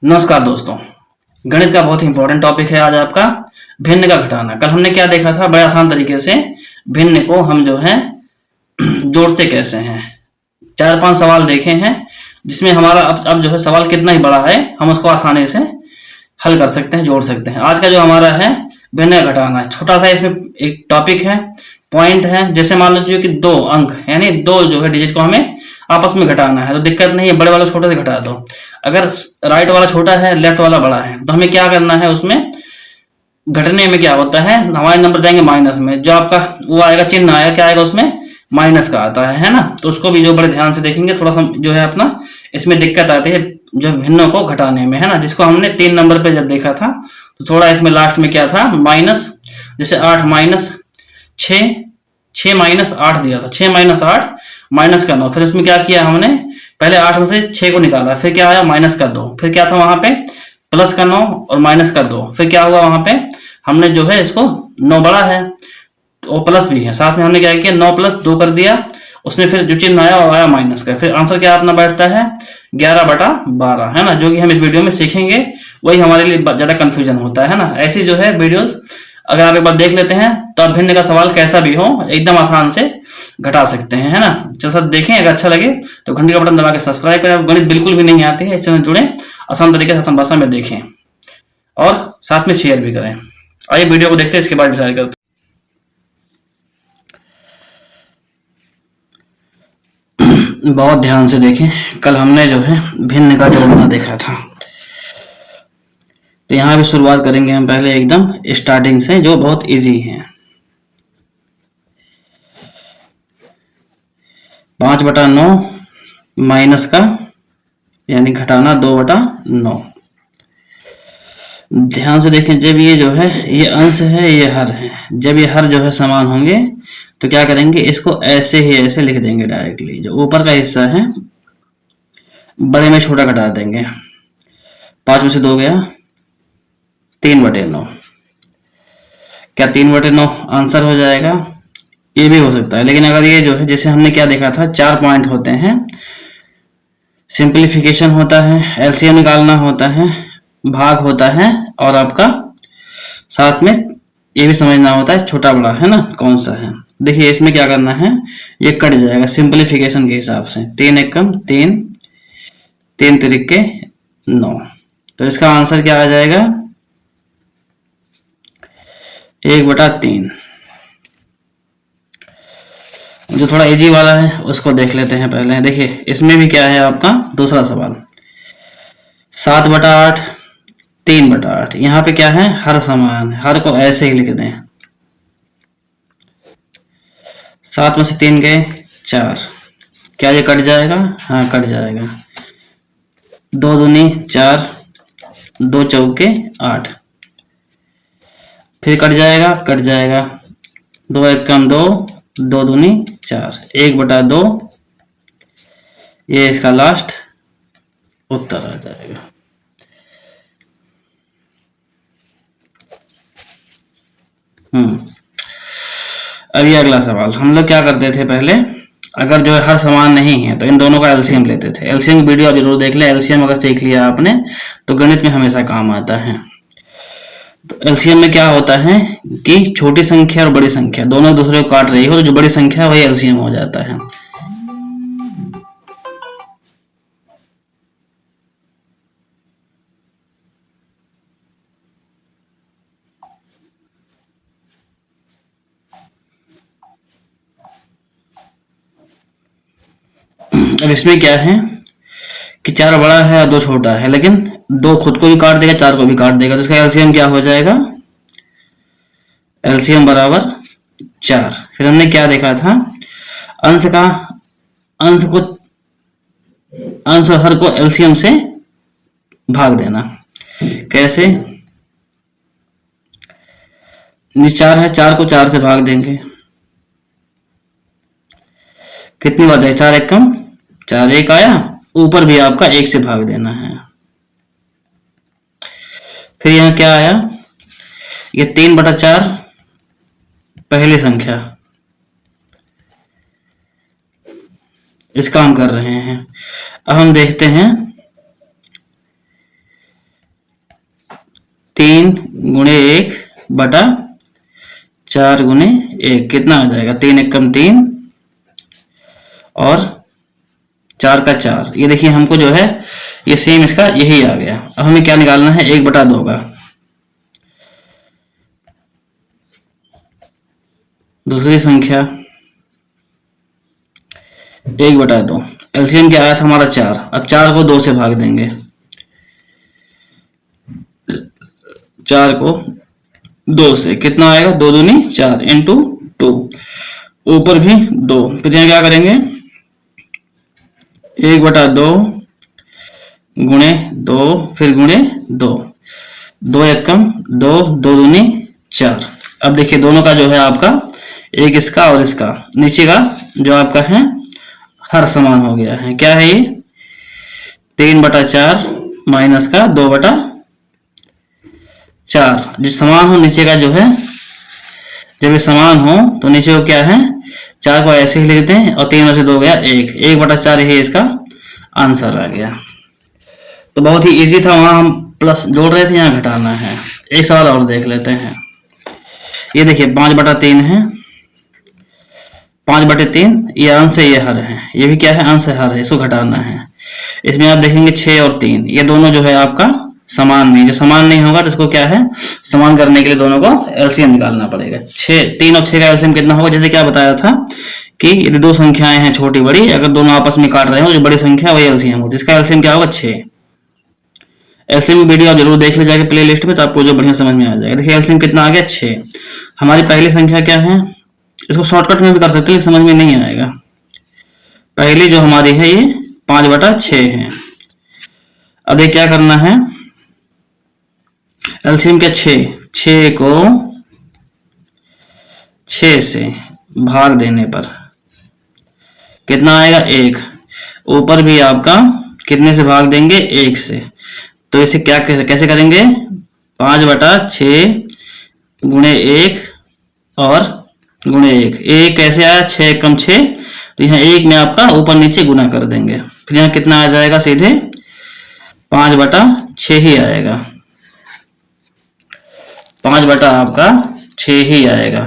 नमस्कार दोस्तों। गणित का बहुत ही इंपॉर्टेंट टॉपिक है आज आपका भिन्न का घटाना। कल हमने क्या देखा था, बड़े आसान तरीके से भिन्न को हम जो है जोड़ते कैसे हैं। 4-5 सवाल देखे हैं जिसमें हमारा अब जो है सवाल कितना ही बड़ा है हम उसको आसानी से हल कर सकते हैं, जोड़ सकते हैं। आज का जो हमारा है भिन्न का घटाना, छोटा सा इसमें एक टॉपिक है, पॉइंट है। जैसे मान लीजिए कि 2 अंक यानी 2 जो है डिजिट को हमें आपस में घटाना है, तो दिक्कत नहीं है, बड़े वाला छोटे से घटा दो। अगर राइट वाला छोटा है, लेफ्ट वाला बड़ा है, तो हमें क्या करना है, उसमें घटने में क्या होता है, हमारे नंबर जाएंगे माइनस में। जो आपका वो आएगा, चिन्ह आएगा, क्या आएगा उसमें, माइनस का आता है ना। तो उसको भी जो बड़े ध्यान से देखेंगे, थोड़ा सा जो है अपना इसमें दिक्कत आती है जो भिन्नों को घटाने में, है ना। जिसको हमने 3 नंबर पे जब देखा था, तो थोड़ा इसमें लास्ट में क्या था, माइनस। जैसे 8 माइनस 6, 6 माइनस 8 दिया था, 6 माइनस 8 माइनस का 9। फिर उसमें क्या किया हमने, पहले 8 में से 6 को निकाला, फिर क्या आया, माइनस का 2। फिर क्या था वहां पे, प्लस का 9 और माइनस का 2। फिर क्या हुआ वहां पे, हमने जो है इसको 9 बड़ा है और प्लस भी है, साथ में हमने क्या किया, 9 प्लस 2 कर दिया। उसमें फिर जो चिन्ह आया वो आया माइनस का। फिर आंसर क्या अपना बैठता है, 11/12, है ना। जो कि हम इस वीडियो में सीखेंगे, वही हमारे लिए ज्यादा कंफ्यूजन होता है ना। ऐसी जो है वीडियोस अगर आप एक बार देख लेते हैं तो आप भिन्न का सवाल कैसा भी हो एकदम आसान से घटा सकते हैं, है ना। चलो सर देखें, अगर अच्छा लगे तो घंटी का बटन दबा के सब्सक्राइब करें। गणित बिल्कुल भी नहीं आती है, इस चैनल जुड़े, आसान तरीके से आसान भाषा में देखें और साथ में शेयर भी करें। आइए वीडियो को देखते हैं, इसके बाद डिसाइड करते हैं। बहुत ध्यान से देखें, कल हमने जो है भिन्न का जोड़ना देखा था। तो यहाँ भी शुरुआत करेंगे हम पहले एकदम स्टार्टिंग से, जो बहुत इजी है। 5/9 माइनस का यानी घटाना 2/9। ध्यान से देखें, जब ये जो है ये अंश है, ये हर है, जब ये हर जो है समान होंगे तो क्या करेंगे, इसको ऐसे ही ऐसे लिख देंगे डायरेक्टली। जो ऊपर का हिस्सा है बड़े में छोटा घटा देंगे। 5 में से 2 गया, 3/9। क्या 3/9 आंसर हो जाएगा? ये भी हो सकता है, लेकिन अगर ये जो है, जैसे हमने क्या देखा था, 4 पॉइंट होते हैं, सिंप्लीफिकेशन होता है, एलसीएम निकालना होता है, भाग होता है, और आपका साथ में ये भी समझना होता है छोटा बड़ा, है ना, कौन सा है। देखिए इसमें क्या करना है, ये कट जाएगा सिंप्लीफिकेशन के हिसाब से। 3 एकम 3, 3 तिरिके 9। तो इसका आंसर क्या आ जाएगा, 1/3। जो थोड़ा इजी वाला है उसको देख लेते हैं पहले। देखिए इसमें भी क्या है आपका दूसरा सवाल, 7/8, 3/8। यहाँ पे क्या है, हर समान, हर को ऐसे ही लिख दें। 7 में से 3 गए, 4। क्या ये कट जाएगा? हाँ कट जाएगा। 2 दूनी 4, 2 चौके 8। फिर कट जाएगा, कट जाएगा। 2 एकम 2, 2 दूनी 4, 1/2। ये इसका लास्ट उत्तर आ जाएगा। अब ये अगला सवाल, हम लोग क्या करते थे पहले, अगर जो है हर समान नहीं है तो इन दोनों का एलसीएम लेते थे। एलसीएम की वीडियो आप जरूर देख लें, एलसीएम अगर सीख लिया आपने तो गणित में हमेशा काम आता है। तो एलसीएम में क्या होता है कि छोटी संख्या और बड़ी संख्या दोनों दूसरे को काट रही हो, तो जो बड़ी संख्या है वही एलसीएम हो जाता है। अब इसमें क्या है कि 4 बड़ा है और 2 छोटा है, लेकिन 2 खुद को भी काट देगा, 4 को भी काट देगा, तो इसका एलसीएम क्या हो जाएगा, एलसीएम बराबर 4। फिर हमने क्या देखा था, अंश का, अंश को, अंश और हर को एलसीएम से भाग देना। कैसे, 4 है, 4 को 4 से भाग देंगे, कितनी बार जाए, 4 एकम 4, 1 आया, ऊपर भी आपका 1 से भाग देना है। फिर यहाँ क्या आया, ये 3/4 पहली संख्या, इसका हम कर रहे हैं। अब हम देखते हैं 3 गुणे 1 बटा 4 गुणे 1 कितना आ जाएगा? 3 एकम 3 और 4 का 4। ये देखिए हमको जो है ये सेम इसका यही आ गया। अब हमें क्या निकालना है? 1 बटा 2 का। दूसरी संख्या 1 बटा 2, एलसीएम क्या आया था हमारा 4। अब 4 को 2 से भाग देंगे, 4 को 2 से कितना आएगा? 2 दूनी 4 इंटू 2, ऊपर भी 2। फिर यहाँ क्या करेंगे? 1 बटा 2 गुणे 2 फिर गुणे 2, 2 एकम 2, 2 दूनी 4। अब देखिए दोनों का जो है आपका, एक इसका और इसका, नीचे का जो आपका है हर समान हो गया है। क्या है ये? 3 बटा 4 माइनस का 2 बटा 4। जो समान हो नीचे का जो है, जब ये समान हो तो नीचे को क्या है? 4 को ऐसे ही लिखते हैं और 3 में से 2 गया 1, 1 बटा 4 यही इसका आंसर आ गया। तो बहुत ही इजी था, वहां हम प्लस जोड़ रहे थे, यहाँ घटाना है। एक सवाल और देख लेते हैं। ये देखिए 5 बटा 3 है, 5 बटे 3 ये अंश है, ये हर है, ये भी क्या है? अंश है, हर है, इसको घटाना है। इसमें आप देखेंगे 6 और 3 ये दोनों जो है आपका समान नहीं, जो समान नहीं होगा तो इसको क्या है? समान करने के लिए दोनों को एलसीएम निकालना पड़ेगा। 3 और 6 का एलसीएम कितना होगा? जैसे क्या बताया था कि यदि दो संख्याएं हैं छोटी बड़ी, अगर दोनों आपस में काट रहे हो, जो बड़ी संख्या वही एलसीएम हो, जिसका एलसीएम क्या होगा? 6। एलसीएम वीडियो आप जरूर देख ले जाके प्ले लिस्ट में, तो आपको जो बढ़िया समझ में आ जाएगा। देखिए एलसीएम कितना आ गया? 6। हमारी पहली संख्या क्या है? इसको शॉर्टकट में भी कर सकते हैं, समझ में नहीं आएगा। पहली जो हमारी है ये 5 बटा 6 है। अब ये क्या करना है? एलसीएम क्या? 6 को 6 से भाग देने पर कितना आएगा? 1। ऊपर भी आपका कितने से भाग देंगे? 1 से। तो इसे क्या कैसे करेंगे? 5 बटा 6 गुणे 1 और गुणे 1। 1 कैसे आया? 6 कम 6, तो यहाँ 1 में आपका ऊपर नीचे गुना कर देंगे। फिर यहाँ कितना आ जाएगा? सीधे 5 बटा 6 ही आएगा। 5 बटा आपका 6 ही आएगा।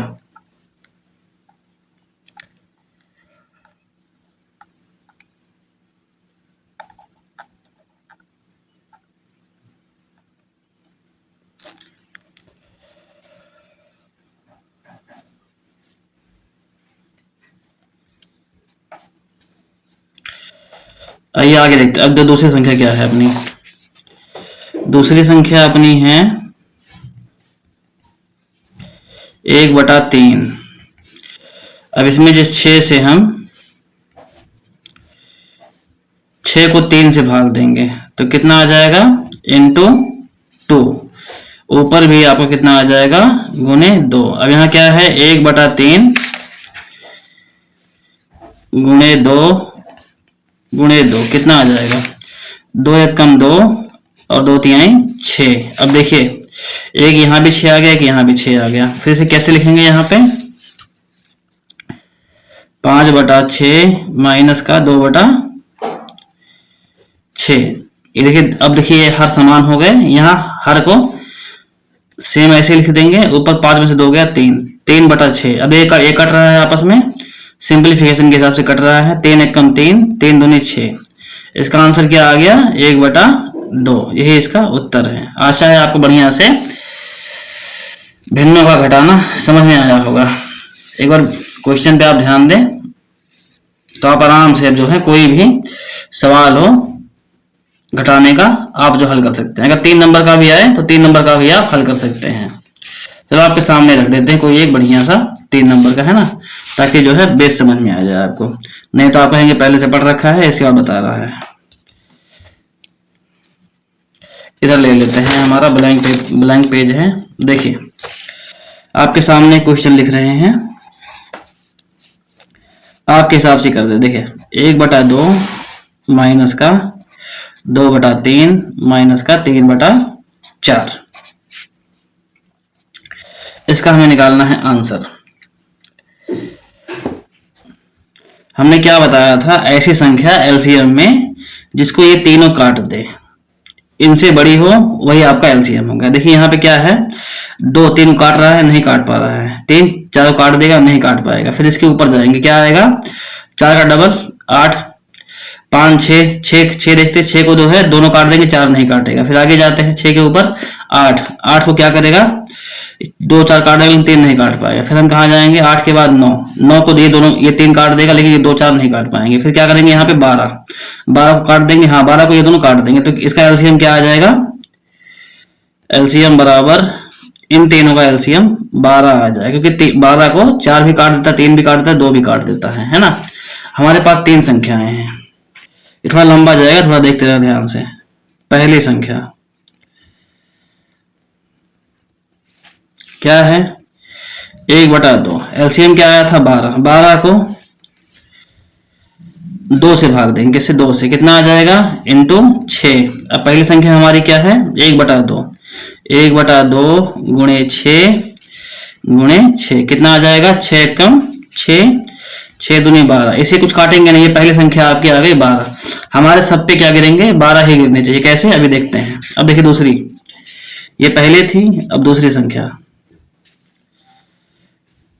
आइए आगे देखते हैं। अब दूसरी संख्या क्या है अपनी? दूसरी संख्या अपनी है 1 बटा 3। अब इसमें जिस 6 से हम 6 को 3 से भाग देंगे तो कितना आ जाएगा? इंटू 2। ऊपर भी आपको कितना आ जाएगा? गुने 2। अब यहाँ क्या है? 1 बटा 3 गुणे 2 गुणे 2 कितना आ जाएगा? 2 एक कम 2 और 2 तिहाई 6। अब देखिए एक यहाँ भी 6 आ गया, एक यहाँ भी 6 आ गया। फिर से कैसे लिखेंगे? यहाँ पे 5 बटा 6 माइनस का 2 बटा 6। ये देखिए, अब देखिए हर समान हो गए। यहाँ हर को सेम ऐसे लिख देंगे, ऊपर 5 में से 2 गया 3, 3 बटा 6। अब एक कट रहा है आपस में, सिंप्लीफिकेशन के हिसाब से कट रहा है। 3 एक कम 3, 3 दूनी 6। इसका आंसर क्या आ गया? 1 बटा 2। यही इसका उत्तर है। आशा है आपको बढ़िया से भिन्नों का घटाना समझ में आया होगा। एक बार क्वेश्चन पे आप ध्यान दें तो आप आराम से जो है कोई भी सवाल हो घटाने का आप जो हल कर सकते हैं। अगर 3 नंबर का भी आए तो 3 नंबर का भी आप हल कर सकते हैं। चलो आपके सामने रख देते हैं कोई एक बढ़िया सा 3 नंबर का, है ना, ताकि जो है बेस समझ में आ जाए आपको। नहीं तो आप कहेंगे पहले से पढ़ रखा है, इसके बाद बता रहा है। इधर ले लेते हैं, हमारा ब्लैंक पेज है। देखिए आपके सामने क्वेश्चन लिख रहे हैं, आपके हिसाब से कर दे। देखिए 1 बटा 2 माइनस का 2 बटा 3 माइनस का 3 बटा 4। इसका हमें निकालना है आंसर। हमने क्या बताया था? ऐसी संख्या एलसीएम में जिसको ये तीनों काट दे, इनसे बड़ी हो वही आपका एलसीएम होगा। देखिए यहाँ पे क्या है, 2 3 काट रहा है, नहीं काट पा रहा है, 3 4 काट देगा, नहीं काट पाएगा। फिर इसके ऊपर जाएंगे, क्या आएगा, 4 का डबल 8, 5 6 6 6 देखते, 6 को 2 है, दोनों काट देंगे, 4 नहीं काटेगा। फिर आगे जाते हैं, 6 के ऊपर 8, 8 को क्या करेगा, 2 4 काट देगा लेकिन 3 नहीं काट पाएगा। फिर हम कहाँ जाएंगे, 8 के बाद 9, 9 को ये दोनों, ये 3 काट देगा लेकिन ये 2 4 नहीं काट पाएंगे। फिर क्या करेंगे, यहाँ पे 12, 12 को काट देंगे, हाँ 12 को ये दोनों काट देंगे। तो इसका एलसीएम क्या आ जाएगा, एलसीएम बराबर इन तीनों का एलसीएम 12 आ जाएगा, क्योंकि 12 को 4 भी काट देता है, 3 भी काट देता है, 2 भी काट देता है ना। हमारे पास 3 संख्याएं हैं, ये थोड़ा लंबा जाएगा, थोड़ा देखते रहे ध्यान से। पहली संख्या क्या है, 1/2, एलसीएम क्या आया था 12, 12 को 2 से भाग देंगे, किससे, 2 से, कितना आ जाएगा, इंटू 6। अब पहली संख्या हमारी क्या है, 1/2, 1/2 गुणे 6 गुणे 6, कितना आ जाएगा, 6 कम 6, 6 दूनी 12। इसे कुछ काटेंगे नहीं, ये पहली संख्या आपकी आ गई 12। हमारे सब पे क्या गिरेंगे, 12 ही गिरने चाहिए। कैसे, अभी देखते हैं। अब देखिए दूसरी, ये पहले थी, अब दूसरी संख्या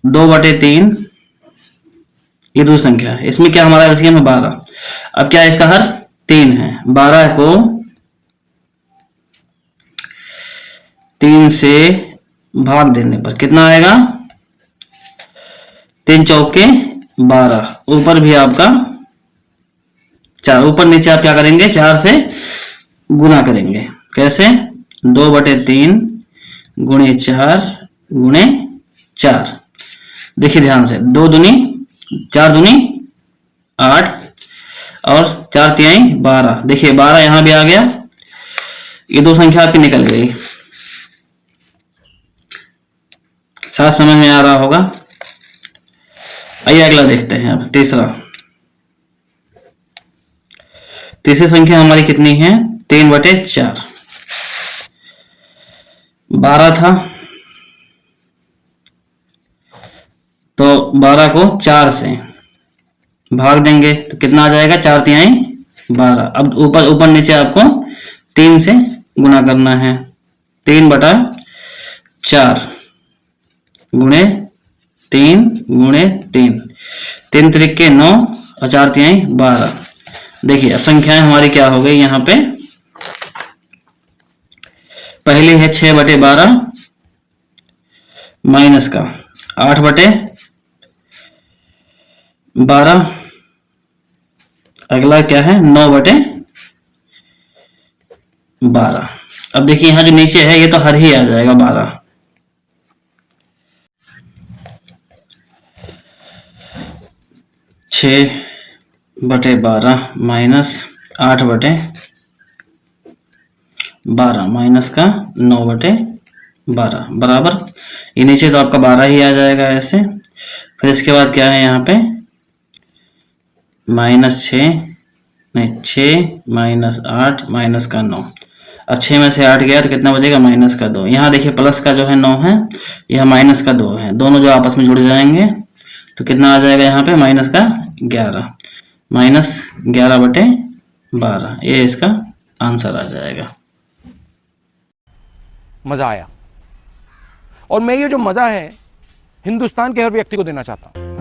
2/3, ये दूसरी संख्या है, इसमें क्या हमारा एलसीएम है 12। अब क्या है, इसका हर 3 है, 12 को 3 से भाग देने पर कितना आएगा, 3 चौके 12, ऊपर भी आपका 4, ऊपर नीचे आप क्या करेंगे, 4 से गुना करेंगे। कैसे, 2/3 गुणे 4 गुणे 4। देखिए ध्यान से, 2 दूनी 4 दूनी 8 और 4 तिहाई 12। देखिए 12 यहां भी आ गया, ये 2 संख्या आपकी निकल गई। साथ समझ में आ रहा होगा। आइए अगला देखते हैं। अब तीसरी संख्या हमारी कितनी है, 3/4, 12 था तो 12 को 4 से भाग देंगे तो कितना आ जाएगा, 4 तिहाई 12। अब ऊपर नीचे आपको 3 से गुना करना है, 3/4 गुणे 3 गुणे 3, 3 त्रिके 9 और 4 तिहाई 12। देखिए अब संख्याएं हमारी क्या हो गई, यहाँ पे पहली है 6/12 माइनस का 8/12, अगला क्या है 9/12। अब देखिए यहाँ जो नीचे है ये तो हर ही आ जाएगा 12। 6/12 माइनस 8/12 माइनस का 9/12 बराबर, ये नीचे तो आपका 12 ही आ जाएगा ऐसे। फिर इसके बाद क्या है यहाँ पे, -6 माइनस 8 माइनस का 9। अब 6 में से 8 गया तो कितना बचेगा, -2। यहाँ देखिए प्लस का जो है 9 है, यह -2 है, दोनों जो आपस में जुड़ जाएंगे तो कितना आ जाएगा यहाँ पे, -11, -11/12, ये इसका आंसर आ जाएगा। मजा आया, और मैं ये जो मजा है हिंदुस्तान के हर व्यक्ति को देना चाहता हूं।